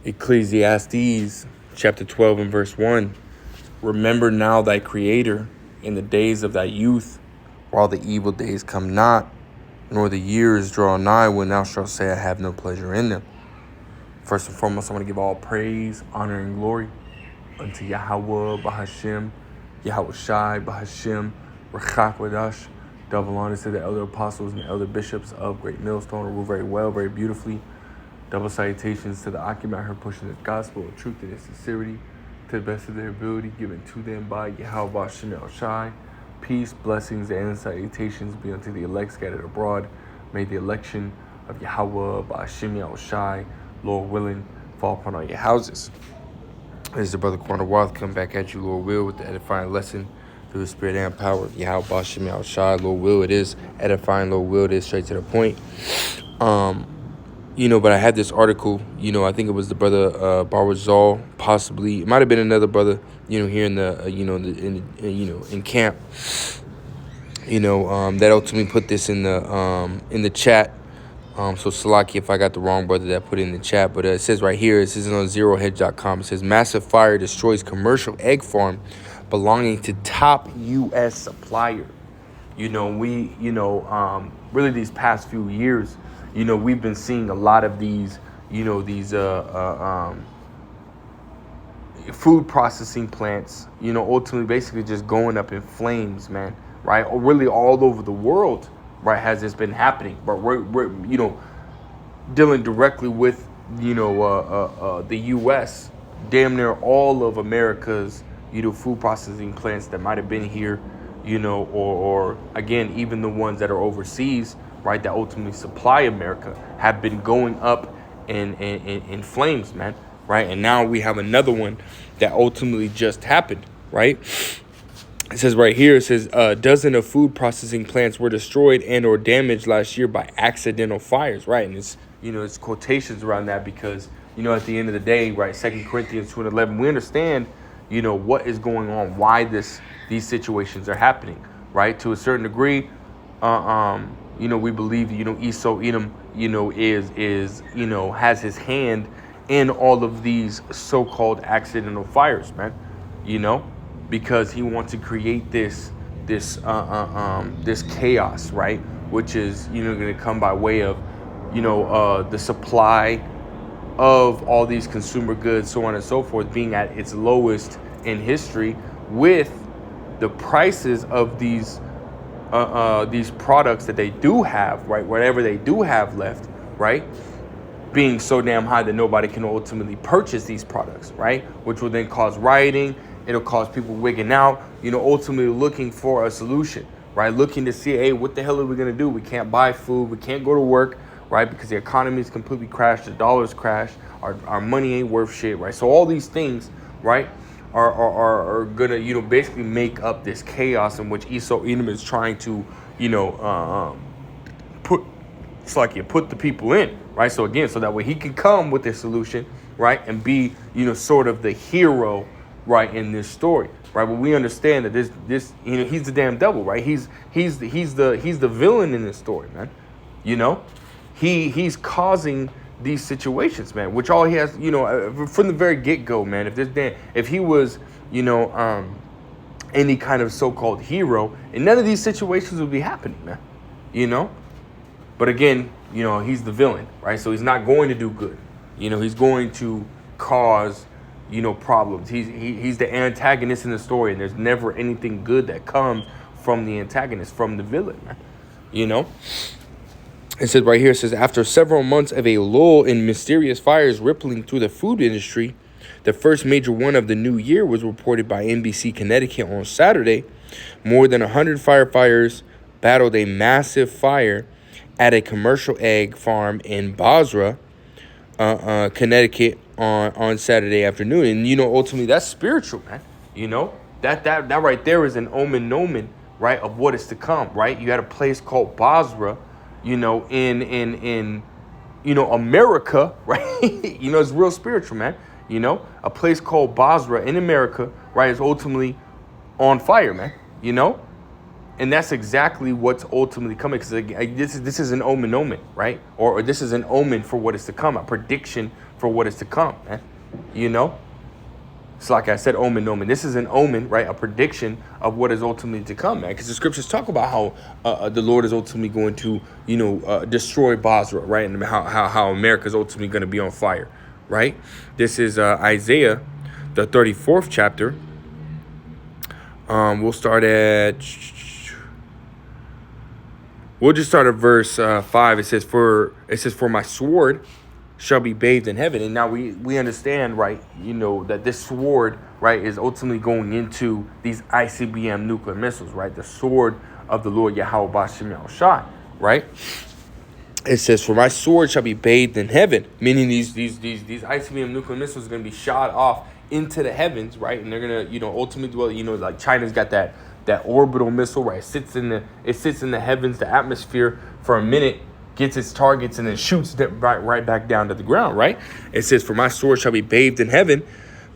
Ecclesiastes chapter 12 and verse 1. Remember now thy Creator in the days of thy youth, while the evil days come not, nor the years draw nigh, when thou shalt say, I have no pleasure in them. First and foremost, I want to give all praise, honor, and glory unto Yahweh, Bahashem, Yahweh Shai, Bahashem, Rechak Wadash. Double honors to the elder apostles and the elder bishops of Great Millstone, who rule very well, very beautifully. Double salutations to the occupant her pushing the gospel of truth and sincerity to the best of their ability, given to them by Yahweh Bahashem Shai. Peace, blessings, and salutations be unto the elect scattered abroad. May the election of Yahweh Bahashem Shai, Lord willing, fall upon all your houses. This is the brother Corner Wath, come back at you, Lord will, with the edifying lesson through the spirit and power of Yahweh Bahashem Shai. Lord will, it is edifying. Lord will, it is straight to the point. But I had this article, I think it was the brother Barazal, possibly. It might have been another brother, here in the, in camp, that ultimately put this in the chat. So Salaki, if I got the wrong brother that put it in the chat, but it says right here, it says on zerohedge.com, it says massive fire destroys commercial egg farm belonging to top U.S. supplier. Really these past few years, we've been seeing a lot of these, food processing plants, ultimately basically just going up in flames, man, right? Or really all over the world, right, has this been happening. But we're dealing directly with, the U.S., damn near all of America's, food processing plants that might have been here, or again, even the ones that are overseas, right, that ultimately supply America, have been going up in flames, man, right? And now we have another one that ultimately just happened, right? It says right here, it says a dozen of food processing plants were destroyed and or damaged last year by accidental fires, right? And it's, it's quotations around that because, at the end of the day, right, 2 Corinthians 2:11, we understand, what is going on, why these situations are happening, right? To a certain degree, we believe, Esau Edom, is has his hand in all of these so-called accidental fires, man, because he wants to create this chaos, right? Which is, going to come by way of, the supply of all these consumer goods, so on and so forth, being at its lowest in history, with the prices of these products that they do have, right, whatever they do have left, right, being so damn high that nobody can ultimately purchase these products, right, which will then cause rioting. It'll cause people wigging out, ultimately looking for a solution, right, looking to see, hey, what the hell are we going to do? We can't buy food. We can't go to work, right, because the economy is completely crashed. The dollar's crashed. Our money ain't worth shit, right? So all these things, right, are gonna, basically make up this chaos in which Esau Edom is trying to, put the people in, right? So again, so that way he can come with a solution, right, and be, sort of the hero, right, in this story, right? But we understand that this, he's the damn devil, right? He's the villain in this story, man. He's causing these situations, man, which all he has, from the very get-go, man. If he was, any kind of so-called hero, and none of these situations would be happening, man, But again, he's the villain, right? So he's not going to do good. He's going to cause, problems. He's the antagonist in the story, and there's never anything good that comes from the antagonist, from the villain, man, It says right here, it says, after several months of a lull in mysterious fires rippling through the food industry, the first major one of the new year was reported by NBC Connecticut on Saturday. More than 100 firefighters battled a massive fire at a commercial egg farm in Basra, Connecticut on Saturday afternoon. And, ultimately that's spiritual, man. That right there is an omen, right, of what is to come, right? You had a place called Basra, in America, right? It's real spiritual, man. A place called Basra in America, right, is ultimately on fire, man. And that's exactly what's ultimately coming. Because this is an omen, right? Or this is an omen for what is to come, a prediction for what is to come, man. You know? It's like I said, omen. This is an omen, right? A prediction of what is ultimately to come, man. Because the scriptures talk about how the Lord is ultimately going to, destroy Basra, right? And how America is ultimately going to be on fire, right? This is Isaiah, the 34th chapter. We'll just start at verse 5. It says, for my sword shall be bathed in heaven. And now we understand, right, that this sword, right, is ultimately going into these ICBM nuclear missiles, right? The sword of the Lord Yahweh Bashem Yahushai, right? It says, for my sword shall be bathed in heaven, meaning these ICBM nuclear missiles are going to be shot off into the heavens, right? And they're going to, ultimately dwell, like China's got that orbital missile, right? It sits in the heavens, the atmosphere for a minute, gets its targets, and then shoots right back down to the ground, right? It says, for my sword shall be bathed in heaven.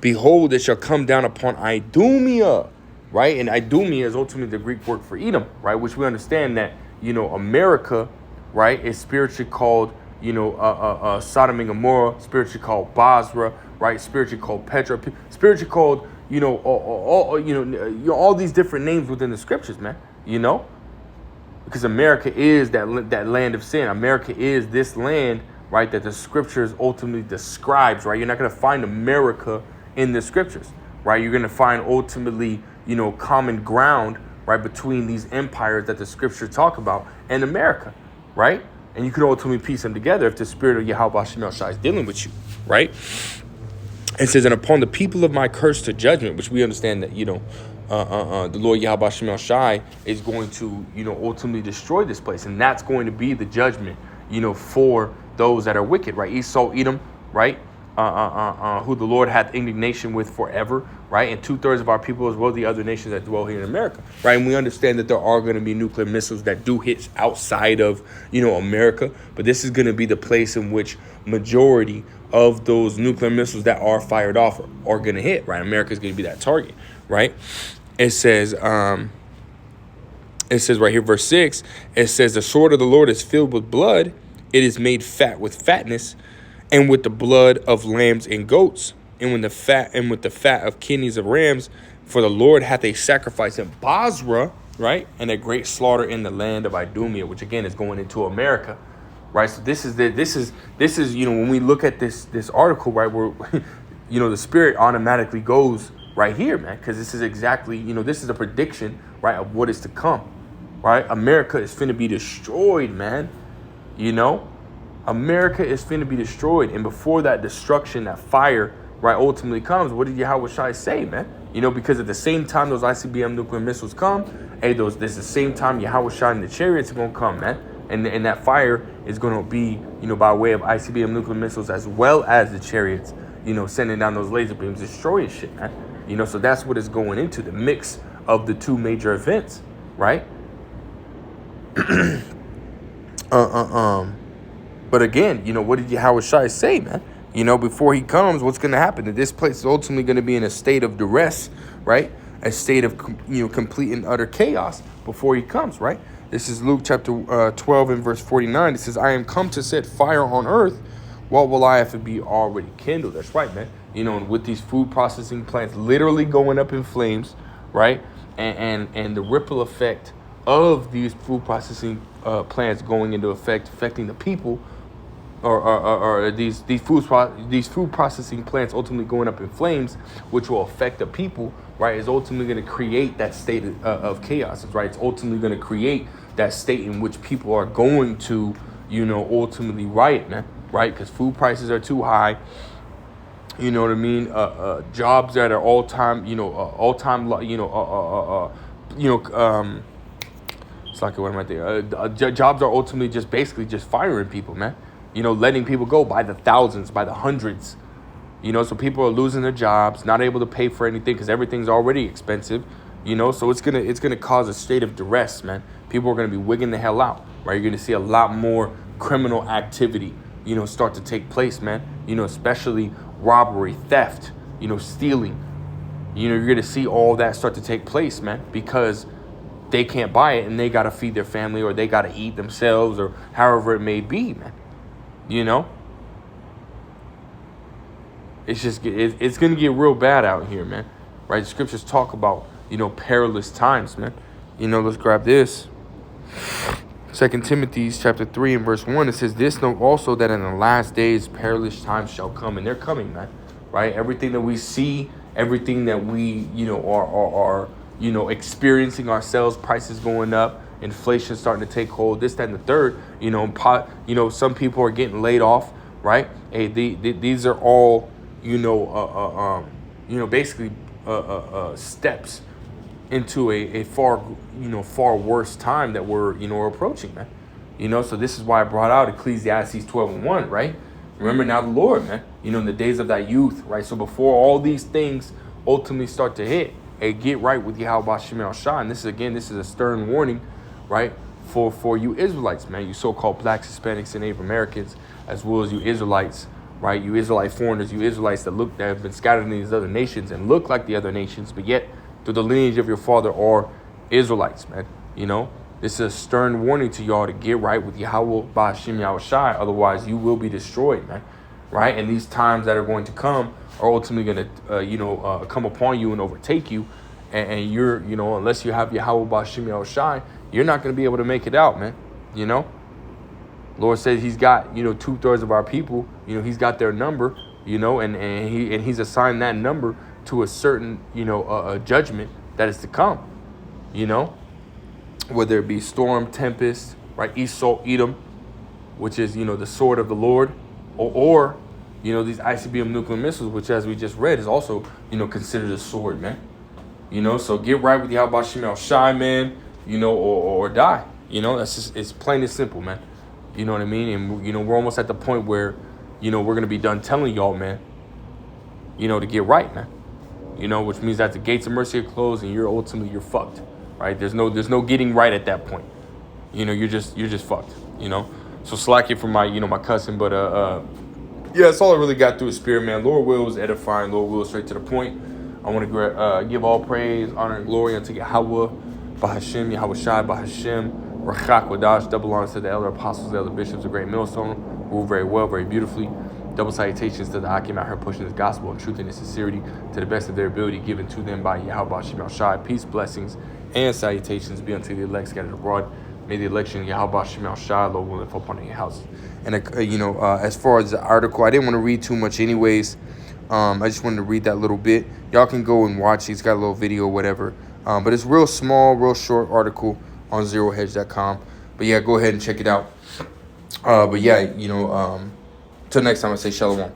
Behold, it shall come down upon Idumea, right? And Idumea is ultimately the Greek word for Edom, right? Which we understand that, America, right, is spiritually called, Sodom and Gomorrah, spiritually called Basra, right? Spiritually called Petra, spiritually called, all these different names within the scriptures, man, because America is that land of sin. America is this land, right, that the scriptures ultimately describes, right? You're not going to find America in the scriptures, right? You're going to find ultimately, common ground, right, between these empires that the scriptures talk about and America, right? And you could ultimately piece them together if the spirit of Yahweh Shemel Shai is dealing with you, right? It says, and upon the people of my curse to judgment, which we understand that, the Lord Yahweh Shemel Shai is going to, ultimately destroy this place. And that's going to be the judgment, for those that are wicked, right? Esau, Edom, right? Who the Lord hath indignation with forever, right? And 2/3 of our people as well, the other nations that dwell here in America, right? And we understand that there are going to be nuclear missiles that do hit outside of, America. But this is going to be the place in which majority of those nuclear missiles that are fired off are going to hit, right? America is going to be that target, right? It says right here, verse 6, it says, the sword of the Lord is filled with blood. It is made fat with fatness, and with the blood of lambs and goats, and with the fat of kidneys of rams. For the Lord hath a sacrifice in Basra, right? And a great slaughter in the land of Idumea, which again is going into America, right? So this is when we look at this article, right, where the spirit automatically goes right here, man, because this is exactly, this is a prediction, right, of what is to come, right? America is finna be destroyed, man. America is finna be destroyed, and before that destruction, that fire, right, ultimately comes, what did Yahweh Shai say, man? Because at the same time those ICBM nuclear missiles come, this is the same time Yahweh Shai and the chariots are gonna come, man, and that fire is gonna be, by way of ICBM nuclear missiles as well as the chariots, sending down those laser beams, destroying shit, man. So that's what it's going into, the mix of the two major events, right? But again, what did Yahweh Shai say, man? Before he comes, what's going to happen? That this place is ultimately going to be in a state of duress, right? A state of, complete and utter chaos before he comes, right? This is Luke chapter 12 and verse 49. It says, I am come to set fire on earth. What will I have to be already kindled? That's right, man. And with these food processing plants literally going up in flames, right? And the ripple effect of these food processing plants going into effect, affecting the people, or these food processing plants ultimately going up in flames, which will affect the people, right, is ultimately going to create that state of chaos, right? It's ultimately going to create that state in which people are going to, ultimately riot, man, right? Because food prices are too high. You know what I mean? Jobs that are it's like what am I thinking? Jobs are ultimately just firing people, man. Letting people go by the thousands, by the hundreds. So people are losing their jobs, not able to pay for anything because everything's already expensive. So it's gonna cause a state of duress, man. People are gonna be wigging the hell out, right? You're gonna see a lot more criminal activity, start to take place, man. Especially robbery, theft, stealing. You're gonna see all that start to take place, man, because they can't buy it and they got to feed their family or they got to eat themselves or however it may be, man. You know? It's just, it's going to get real bad out here, man. Right? Scriptures talk about, perilous times, man. Let's grab this. 2 Timothy chapter 3 and verse 1, it says, this know also that in the last days perilous times shall come. And they're coming, man. Right? Everything that we see, everything that we, are experiencing ourselves, prices going up, inflation starting to take hold, this, that, and the third, some people are getting laid off, right? Hey, these are all, basically steps into a far worse time that we're approaching, man. So this is why I brought out Ecclesiastes 12:1, right? Remember now the Lord, man, in the days of thy youth, right? So before all these things ultimately start to hit, hey, get right with Yahweh Shem Shah. And this is a stern warning, right? For you Israelites, man, you so-called blacks, Hispanics, and Native Americans, as well as you Israelites, right? You Israelite foreigners, you Israelites that have been scattered in these other nations and look like the other nations, but yet through the lineage of your father are Israelites, man. This is a stern warning to y'all to get right with Yahweh Ba'ashem Yahushai. Otherwise, you will be destroyed, man. Right? And these times that are going to come are ultimately going to, come upon you and overtake you. And you're, unless you have Yahweh Ba'ashem Yahushai, you're not going to be able to make it out, man. Lord says he's got, 2/3 of our people, he's got their number, and he's assigned that number to a certain, a judgment that is to come, whether it be storm, tempest, right? Esau, Edom, which is, the sword of the Lord, or these ICBM nuclear missiles, which as we just read is also, considered a sword, man. So get right with Yahweh Shem Shai, man, or die. That's just, it's plain and simple, man. You know what I mean? And, we're almost at the point where, we're going to be done telling y'all, man, to get right, man. Which means that the gates of mercy are closed and you're fucked, right? There's no getting right at that point. You're just fucked, So slack it for my, my cousin, but, yeah, that's all I really got through his spirit, man. Lord will was edifying. Lord will straight to the point. I want to give all praise, honor, and glory unto Yahweh, Bahashem, Yahweh Shai, Bahashem, Rachak Wadash, double honors to the elder apostles, the elder bishops, a great millstone, rule very well, very beautifully. Double salutations to the Akim out here pushing this gospel in truth and in sincerity to the best of their ability given to them by Yahweh Shem Shai. Peace, blessings, and salutations be unto the elect scattered abroad. May the election of Yahweh Shem Shai, Lord willing, fall upon your house. And, as far as the article, I didn't want to read too much anyways. I just wanted to read that little bit. Y'all can go and watch. He's got a little video or whatever. But it's real small, real short article on zerohedge.com. But yeah, go ahead and check it out. But yeah, till next time, I say shalom.